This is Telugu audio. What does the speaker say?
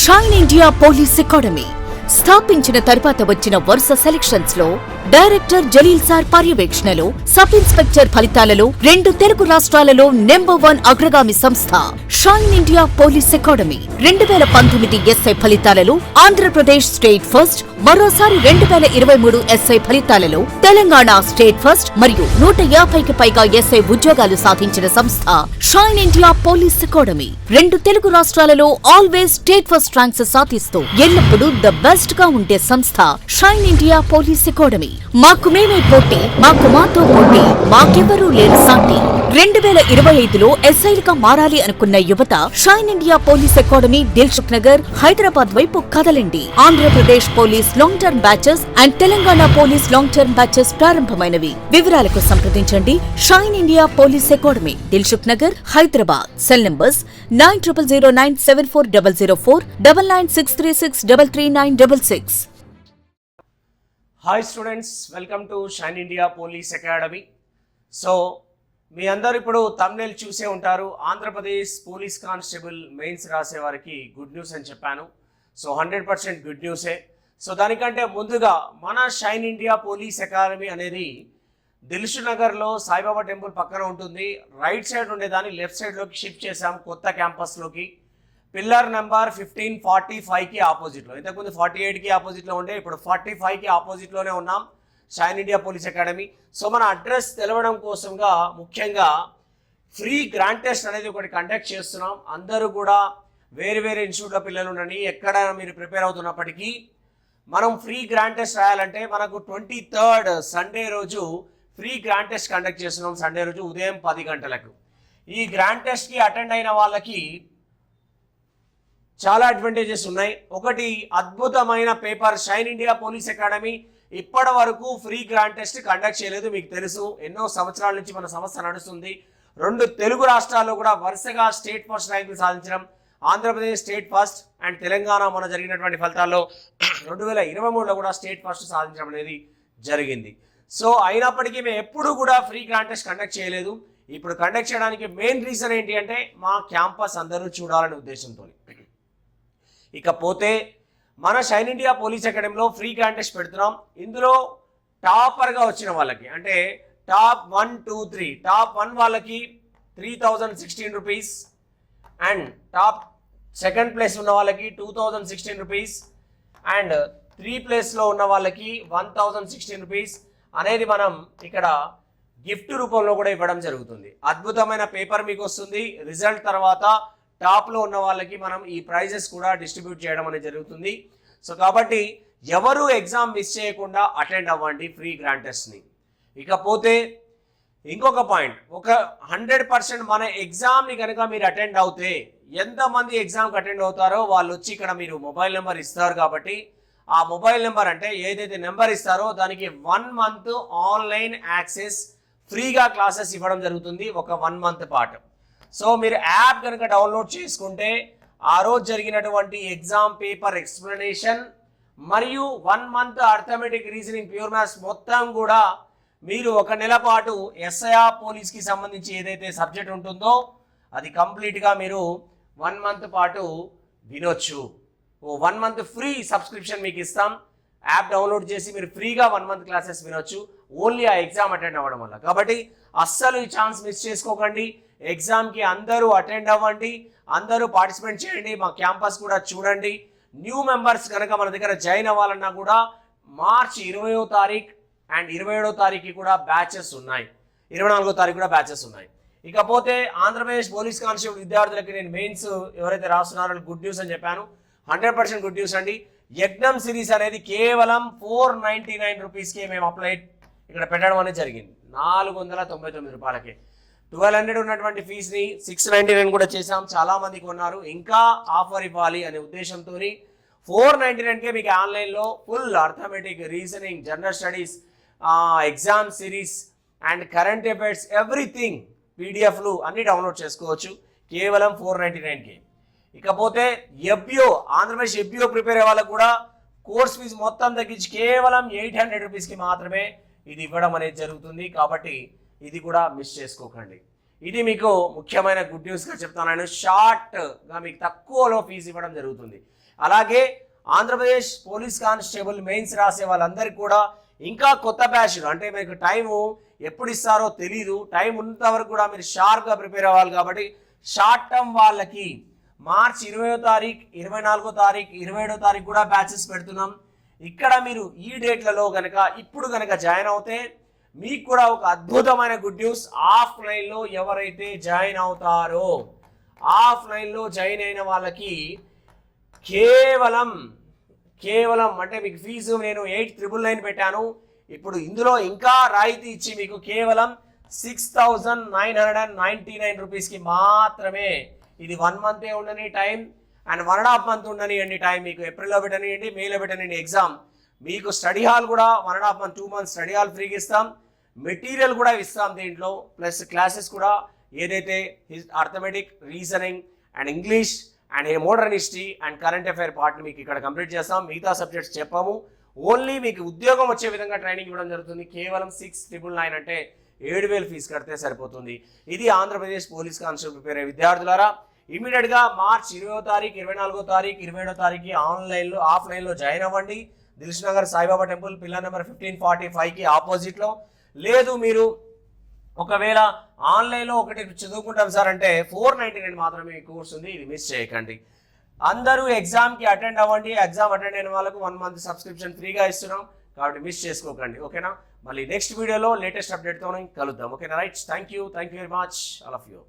షైన్ ఇండియా పోలీస్ అకాడమీ స్థాపించిన తరువాత వచ్చిన వరుస సెలక్షన్స్ లో డైరెక్టర్ జలీల్ సార్ పర్యవేక్షణలో సబ్ ఇన్స్పెక్టర్ ఫలితాలలో 2 తెలుగు రాష్ట్రాలలో నంబర్ 1 అగ్రగామి సంస్థ shine India police academy 2019 SI ఫలితాలలో ఆంధ్రప్రదేశ్ స్టేట్ ఫస్ట్, మరోసారి 2023 ఎస్ఐ ఫలితాలలో తెలంగాణ స్టేట్ ఫస్ట్ మరియు 150కి పైగా ఎస్ఐ ఉద్యోగాలు సాధించిన సంస్థ shine India police academy 2 Telugu రాష్ట్రాలలో ఆల్వేస్ స్టేట్ ఫస్ట్ ర్యాంక్స్ సాధిస్తూ ఎల్లప్పుడూ ద బెస్ట్ గా ఉండే సంస్థ షైన్ ఇండియా పోలీస్ అకాడమీ. మాకు మేమే పోటీ, మాకు మాతో పోటీ, మాకెవరూ లేరు సాటి. 2025లో ఎస్ఐలుగా మారాలి అనుకున్న యువత shine India police academy Dilsukhnagar, Hyderabad వైపు కదలండి. Andhra Pradesh police long term batches and Telangana police long term batches ప్రారంభమైనవి. వివరాలకు సంప్రదించండి shine India police academy, Dilsukhnagar, Hyderabad. Cell numbers 9009740004, 9963633966. Hi students, welcome to shine India police academy. So మీ అందరు ఇప్పుడు థంబ్నెయిల్ చూసే ఉంటారు. ఆంధ్రప్రదేశ్ పోలీస్ కానిస్టేబుల్ మెయిన్స్ రాసే వారికి గుడ్ న్యూస్ అని చెప్పాను. So 100% good న్యూసే. సో దానికంటే ముందుగా మన షైన్ ఇండియా పోలీస్ అకాడమీ అనేది దిల్సుఖ్ నగర్లో సాయిబాబా టెంపుల్ పక్కన ఉంటుంది. రైట్ సైడ్ ఉండేదాన్ని లెఫ్ట్ సైడ్లోకి షిఫ్ట్ చేశాం కొత్త క్యాంపస్లోకి. పిల్లర్ నెంబర్ 1545కి ఆపోజిట్లో, ఇంతకుముందు 48కి ఆపోజిట్లో ఉండే, ఇప్పుడు 45కి ఆపోజిట్లోనే ఉన్నాం shine India police academy. So మన అడ్రస్ తెలవడం కోసంగా ముఖ్యంగా ఫ్రీ గ్రాండ్ టెస్ట్ అనేది ఒకటి కండక్ట్ చేస్తున్నాం. అందరూ కూడా వేరే వేరే ఇన్స్టిట్యూట్లో పిల్లలు ఉండండి, ఎక్కడ మీరు ప్రిపేర్ అవుతున్నప్పటికీ మనం ఫ్రీ గ్రాండ్ టెస్ట్ రాయాలంటే మనకు 23rd సండే రోజు ఫ్రీ గ్రాండ్ టెస్ట్ కండక్ట్ చేస్తున్నాం. సండే రోజు ఉదయం 10 గంటలకు. ఈ గ్రాండ్ టెస్ట్కి అటెండ్ అయిన వాళ్ళకి చాలా అడ్వాంటేజెస్ ఉన్నాయి. ఒకటి, అద్భుతమైన paper. Shine India police academy ఇప్పటి వరకు ఫ్రీ గ్రాండ్ టెస్ట్ కండక్ట్ చేయలేదు, మీకు తెలుసు. ఎన్నో సంవత్సరాల నుంచి మన సంస్థ నడుస్తుంది. 2 తెలుగు రాష్ట్రాల్లో కూడా వరుసగా స్టేట్ ఫస్ట్ ర్యాంకులు సాధించడం, Andhra Pradesh state first and Telangana మన జరిగినటువంటి ఫలితాల్లో 2023లో కూడా స్టేట్ ఫస్ట్ సాధించడం అనేది జరిగింది. సో అయినప్పటికీ మేము ఎప్పుడు కూడా ఫ్రీ గ్రాండ్ టెస్ట్ కండక్ట్ చేయలేదు. ఇప్పుడు కండక్ట్ చేయడానికి మెయిన్ రీజన్ ఏంటి అంటే మా క్యాంపస్ అందరూ చూడాలనే ఉద్దేశంతో. ఇకపోతే మన షైన్ ఇండియా పోలీస్ అకాడమీలో ఫ్రీ గ్రాండ్ టెస్ట్ పెడుతున్నాం. ఇందులో టాపర్గా వచ్చిన వాళ్ళకి, అంటే టాప్ 1, 2, 3, టాప్ 1 వాళ్ళకి 3016 rupees and top second place ఉన్న వాళ్ళకి 2016 రూపీస్ అండ్ 3 ప్లేస్లో ఉన్న వాళ్ళకి 1016 రూపీస్ అనేది మనం ఇక్కడ గిఫ్ట్ రూపంలో కూడా ఇవ్వడం జరుగుతుంది. అద్భుతమైన పేపర్ మీకు వస్తుంది. రిజల్ట్ తర్వాత టాప్లో ఉన్న వాళ్ళకి మనం ఈ ప్రైజెస్ కూడా డిస్ట్రిబ్యూట్ చేయడం అనేది జరుగుతుంది. సో కాబట్టి ఎవరు ఎగ్జామ్ మిస్ చేయకుండా అటెండ్ అవ్వండి ఫ్రీ గ్రాండ్ టెస్ట్ని. ఇకపోతే ఇంకొక పాయింట్, ఒక 100% మన ఎగ్జామ్ని కనుక మీరు అటెండ్ అవుతే ఎంతమంది ఎగ్జామ్కి అటెండ్ అవుతారో వాళ్ళు వచ్చి ఇక్కడ మీరు మొబైల్ నెంబర్ ఇస్తారు. కాబట్టి ఆ మొబైల్ నెంబర్, అంటే ఏదైతే నెంబర్ ఇస్తారో దానికి 1 మంత్ ఆన్లైన్ యాక్సెస్ ఫ్రీగా క్లాసెస్ ఇవ్వడం జరుగుతుంది, ఒక 1 మంత్ పాటు. సో మీరు యాప్ కనుక డౌన్లోడ్ చేసుకుంటే ఆ రోజు జరిగినటువంటి ఎగ్జామ్ పేపర్ ఎక్స్ప్లెనేషన్ మరియు 1 month arithmetic, reasoning, pure maths మొత్తం కూడా మీరు 1 నెల పాటు ఎస్ఐఆర్ పోలీస్కి సంబంధించి ఏదైతే సబ్జెక్ట్ ఉంటుందో అది కంప్లీట్గా మీరు 1 మంత్ పాటు వినొచ్చు. 1 మంత్ ఫ్రీ సబ్స్క్రిప్షన్ మీకు ఇస్తాం. యాప్ డౌన్లోడ్ చేసి మీరు ఫ్రీగా 1 మంత్ క్లాసెస్ వినొచ్చు, ఓన్లీ ఆ ఎగ్జామ్ అటెండ్ అవ్వడం వల్ల. కాబట్టి అస్సలు ఈ ఛాన్స్ మిస్ చేసుకోకండి. ఎగ్జామ్కి అందరూ అటెండ్ అవ్వండి, అందరూ పార్టిసిపేట్ చేయండి, మా క్యాంపస్ కూడా చూడండి. న్యూ మెంబర్స్ కనుక మన దగ్గర జాయిన్ అవ్వాలన్నా కూడా మార్చి 20వ తారీఖు అండ్ 27వ తారీఖుకి కూడా బ్యాచెస్ ఉన్నాయి, 24వ తారీఖు కూడా బ్యాచెస్ ఉన్నాయి. ఇకపోతే ఆంధ్రప్రదేశ్ పోలీస్ కానిస్టేబుల్ విద్యార్థులకి నేను మెయిన్స్ ఎవరైతే రాస్తున్నారో గుడ్ న్యూస్ అని చెప్పాను. 100% గుడ్ న్యూస్ అండి. యజ్ఞం సిరీస్ అనేది కేవలం 499 రూపీస్కి మేము అప్లై ఇక్కడ పెట్టడం అనేది జరిగింది. 499 రూపాయలకే 1200 ఉన్నటువంటి ఫీజుని 699 కూడా చేసాం. చాలా మందికి ఉన్నారు, ఇంకా ఆఫర్ ఇవ్వాలి అనే ఉద్దేశంతో 499కే మీకు ఆన్లైన్లో full arithmetic, reasoning, general studies, exam series and current affairs everything పీడిఎఫ్లు అన్ని డౌన్లోడ్ చేసుకోవచ్చు కేవలం 499కే. ఇకపోతే ఎఫ్బిఓ, ఆంధ్రప్రదేశ్ ఎఫ్బిఓ ప్రిపేర్ అయ్యే వాళ్ళకు కూడా కోర్స్ ఫీజు మొత్తం తగ్గించి కేవలం 800 రూపీస్కి మాత్రమే ఇది ఇవ్వడం అనేది జరుగుతుంది. కాబట్టి ఇది కూడా మిస్ చేసుకోకండి. ఇది మీకు ముఖ్యమైన గుడ్ న్యూస్గా చెప్తాను. షార్ట్గా మీకు తక్కువలో ఫీజు ఇవ్వడం జరుగుతుంది. అలాగే ఆంధ్రప్రదేశ్ పోలీస్ కానిస్టేబుల్ మెయిన్స్ రాసే వాళ్ళందరికీ కూడా ఇంకా కొత్త బ్యాచ్లు, అంటే మీకు టైము ఎప్పుడు ఇస్తారో తెలీదు, టైం ఉన్నంత వరకు కూడా మీరు షార్ప్గా ప్రిపేర్ అవ్వాలి. కాబట్టి షార్ట్ టర్మ్ వాళ్ళకి మార్చి 20వ తారీఖు, 24వ తారీఖు, 27వ తారీఖు కూడా బ్యాచెస్ పెడుతున్నాం. ఇక్కడ మీరు ఈ డేట్లలో కనుక ఇప్పుడు కనుక జాయిన్ అవుతే మీకు కూడా ఒక అద్భుతమైన గుడ్ న్యూస్. ఆఫ్లైన్లో ఎవరైతే జాయిన్ అవుతారో ఆఫ్లైన్లో జాయిన్ అయిన వాళ్ళకి కేవలం అంటే మీకు ఫీజు నేను 8,999 పెట్టాను. ఇప్పుడు ఇందులో ఇంకా రాయితీ ఇచ్చి మీకు కేవలం 6,999 రూపీస్కి మాత్రమే. ఇది 1 మంత్ ఉండని టైం అండ్ 1.5 మంత్ ఉండనివ్వండి టైం. మీకు ఏప్రిల్లో పెట్టనివ్వండి, మేలో పెట్టనివ్వండి ఎగ్జామ్. మీకు స్టడీ హాల్ కూడా 1.5 మంత్ 2 మంత్స్ స్టడీ హాల్ ఫ్రీగా ఇస్తాం. మెటీరియల్ కూడా ఇస్తాం దీంట్లో, ప్లస్ క్లాసెస్ కూడా ఏదైతే arithmetic, reasoning and English and modern history and current affair పార్ట్ని మీకు ఇక్కడ కంప్లీట్ చేస్తాం. మిగతా సబ్జెక్ట్స్ చెప్పాము. ఓన్లీ మీకు ఉద్యోగం వచ్చే విధంగా ట్రైనింగ్ ఇవ్వడం జరుగుతుంది. కేవలం 6,999 అంటే 7,000 ఫీజు కడితే సరిపోతుంది. ఇది ఆంధ్రప్రదేశ్ పోలీస్ కానిస్టేబుల్ ప్రిపేర్ అయ్యే విద్యార్థులారా ఇమీడియట్గా మార్చి 20వ తారీఖు, 24వ తారీఖు, 27వ తారీఖు ఆఫ్లైన్లో జాయిన్ అవ్వండి. Dilsukhnagar Saibaba temple pillar number 1545కి ఆపోజిట్లో. లేదు మీరు ఒకవేళ ఆన్లైన్లో ఒకటి చదువుకుంటాం సార్ అంటే 499 మాత్రమే ఈ కోర్స్ ఉంది. ఇది మిస్ చేయకండి. అందరూ ఎగ్జామ్కి అటెండ్ అవ్వండి. ఎగ్జామ్ అటెండ్ అయిన వాళ్ళకు 1 మంత్ సబ్స్క్రిప్షన్ ఫ్రీగా ఇస్తున్నాం. కాబట్టి మిస్ చేసుకోకండి. ఓకేనా? మళ్ళీ నెక్స్ట్ వీడియోలో లేటెస్ట్ అప్డేట్తో కలుద్దాం. ఓకేనా? Right. Thank you very much all of you.